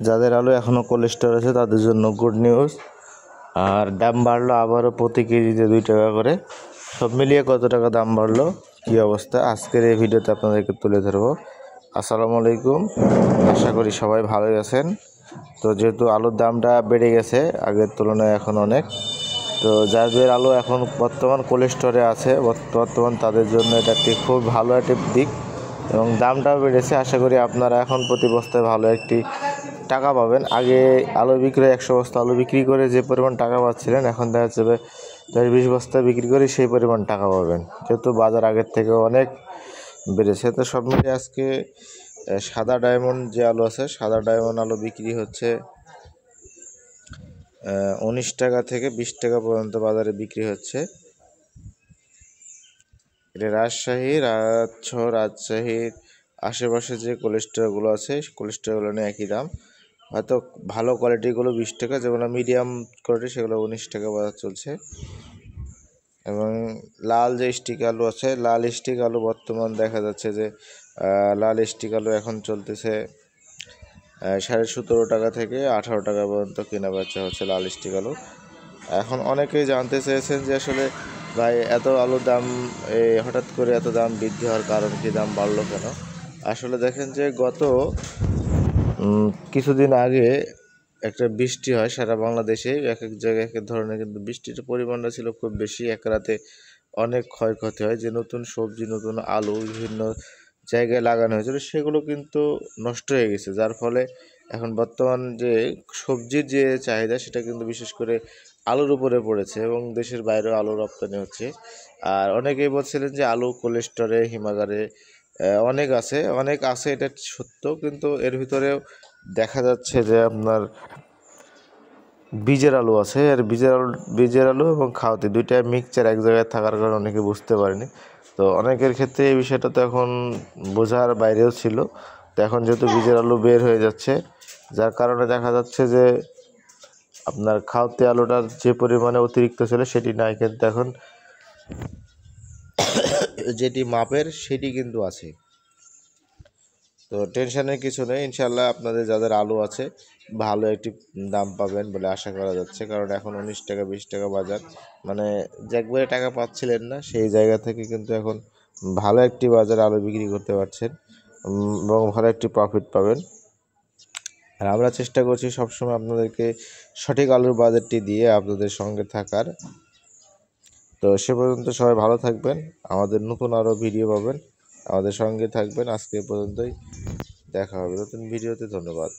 যাদের আলু এখনও কোল্ড স্টোর আছে তাদের জন্য গুড নিউজ। আর দাম বাড়লো আবারও প্রতি কেজিতে 2 টাকা করে। সব মিলিয়ে কত টাকা দাম বাড়লো, কী অবস্থা, আজকের এই ভিডিওতে আপনাদেরকে তুলে ধরবো। আসসালামু আলাইকুম, আশা করি সবাই ভালোই আছেন। তো যেহেতু আলুর দামটা বেড়ে গেছে আগের তুলনায় এখন অনেক, তো যাদের আলু এখন বর্তমান কোল্ড স্টোরে আছে বর্তমান তাদের জন্য এটা একটি খুব ভালো একটি দিক এবং দামটাও বেড়েছে। আশা করি আপনারা এখন প্রতি বস্তায় ভালো একটি টাকা পাবেন। আগে আলু বিক্রি 100 বস্তা আলু বিক্রি করে যে পরিমাণ টাকা পাচ্ছিলেন, এখন দেখা যাবে 10-20 বস্তা বিক্রি করে সেই পরিমাণ টাকা পাবেন, যেহেতু বাজার আগের থেকে অনেক বেড়েছে। তো সব মিলিয়ে আজকে সাদা ডায়মন্ড যে আলু আছে, সাদা ডায়মন্ড আলু বিক্রি হচ্ছে 19 টাকা থেকে 20 টাকা পর্যন্ত বাজারে বিক্রি হচ্ছে। এটা রাজশাহীর আশেপাশে যে কোলেস্টোরগুলো আছে, কোলেস্টোরগুলো নিয়ে একই দাম। হয়তো ভালো কোয়ালিটিগুলো 20 টাকা, যেগুলো মিডিয়াম কোয়ালিটি সেগুলো 19 টাকা বাজার চলছে। এবং লাল যে স্টিক আলু আছে, লাল স্টিক আলু বর্তমান দেখা যাচ্ছে যে লাল স্টিক আলু এখন চলতেছে 17.5 টাকা থেকে 18 টাকা পর্যন্ত কেনা বেচা হচ্ছে লাল স্টিক আলু। এখন অনেকেই জানতে চেয়েছেন যে আসলে ভাই এত আলুর দাম হঠাৎ করে এত দাম বৃদ্ধি হওয়ার কারণ কি, দাম বাড়লো কেন? আসলে দেখেন যে গত কিছুদিন আগে একটা বৃষ্টি হয় সারা বাংলাদেশে, এক এক জায়গায় এক এক ধরনের, কিন্তু বৃষ্টির পরিমাণটা ছিল খুব বেশি, এক রাতে অনেক ক্ষয়ক্ষতি হয়। যে নতুন সবজি নতুন আলু বিভিন্ন জায়গায় লাগানো হয়েছিল সেগুলো কিন্তু নষ্ট হয়ে গেছে, যার ফলে এখন বর্তমান যে সবজির যে চাহিদা সেটা কিন্তু বিশেষ করে আলুর উপরে পড়েছে এবং দেশের বাইরেও আলু রপ্তানি হচ্ছে। আর অনেকেই বলছিলেন যে আলু কোল্ড স্টোরে হিমাগারে অনেক আছে, এটা সত্য, কিন্তু এর ভিতরেও দেখা যাচ্ছে যে আপনার বীজের আলু আছে, আর বীজের আলু এবং খাওয়াতি দুইটা মিক্সচার এক জায়গায় থাকার কারণে অনেকে বুঝতে পারেনি। তো অনেকের ক্ষেত্রে এই বিষয়টা তো এখন বোঝার বাইরেও ছিল। তো এখন যেহেতু বীজের আলু বের হয়ে যাচ্ছে, যার কারণে দেখা যাচ্ছে যে আপনার খাওয়াতি আলুটার যে পরিমাণে অতিরিক্ত ছিল সেটি নাই, কিন্তু এখন যেটি মাপের সেটি কিন্তু আছে। তো টেনশনের কিছু নেই, ইনশাল্লাহ আপনাদের যাদের আলু আছে ভালো একটি দাম পাবেন বলে আশা করা যাচ্ছে। কারণ এখন 19 টাকা 20 টাকা বাজার, মানে যে একবারে টাকা পাচ্ছিলেন না সেই জায়গা থেকে কিন্তু এখন ভালো একটি বাজারে আলু বিক্রি করতে পারছেন এবং ভালো একটি প্রফিট পাবেন। আর আমরা চেষ্টা করছি সবসময় আপনাদেরকে সঠিক আলুর বাজারটি দিয়ে আপনাদের সঙ্গে থাকার। তো সে পর্যন্ত সবাই ভালো থাকবেন, আমাদের নতুন আরও ভিডিও পাবেন, আমাদের সঙ্গে থাকবেন। আজকে পর্যন্তই, দেখা হবে নতুন ভিডিওতে। ধন্যবাদ।